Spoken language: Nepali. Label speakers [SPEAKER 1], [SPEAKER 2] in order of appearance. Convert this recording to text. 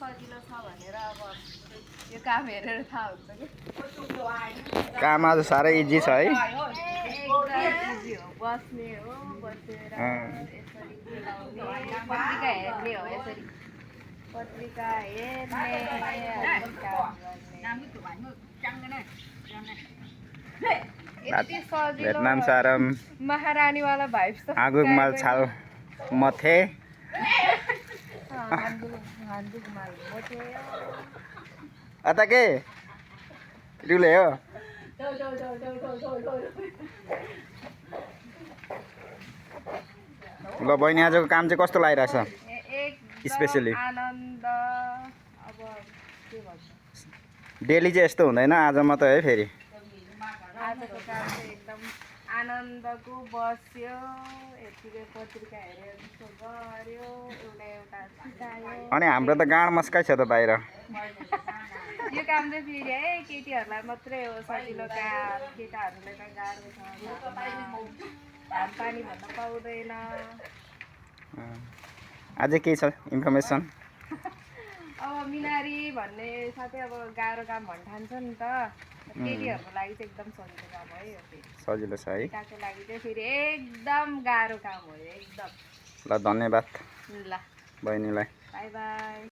[SPEAKER 1] सजिलो छ भनेर अब यो काम हेरेर थाहा हुन्छ कि
[SPEAKER 2] काम आज साह्रै इजी छ है।
[SPEAKER 1] एकदम इजी हो, बस्ने हो, बसेर यसरी मिलाउने, पत्रिका हेर्ने हो, यसरी पत्रिका हेर्ने काम गर्ने। यति सजिलो
[SPEAKER 2] भेटनाम सारम
[SPEAKER 1] महारानीवाला भाइब्स त
[SPEAKER 2] आगुक माल छाल मथे
[SPEAKER 1] हान्दुक माल मथे
[SPEAKER 2] अता के रुले हो ल बहिनी आजको काम चाहिँ कस्तो लागिरहेछ स्पेशली
[SPEAKER 1] आनन्द। अब के भन्छ
[SPEAKER 2] डेली चाहिँ यस्तो हुँदैन आज मात्रै है फेरि
[SPEAKER 1] आजको काम चाहिँ एकदम आनन्दको बस्यो यतिकै पत्रिका हेऱ्यो जस्तो गर्यो एउटा सिकायो।
[SPEAKER 2] अनि हाम्रो त गाँड मस्काइ छ त बाहिर
[SPEAKER 1] यो काम चाहिँ फेरि है केटीहरूलाई मात्रै हो सजिलो काम, केटाहरूले त गाह्रो छ, घाम पानी भन्न पाउँदैन।
[SPEAKER 2] अझै केही छ इन्फर्मेसन?
[SPEAKER 1] अब मिनारी भन्ने साथै अब गाह्रो काम भन्न ठान्छ नि त, केटीहरूको लागि चाहिँ एकदम सजिलो काम हो यो फेरि,
[SPEAKER 2] सजिलो छ है।
[SPEAKER 1] केटाको लागि चाहिँ फेरि एकदम गाह्रो काम हो यो एकदम।
[SPEAKER 2] ल धन्यवाद
[SPEAKER 1] ल
[SPEAKER 2] बहिनीलाई।
[SPEAKER 1] By by.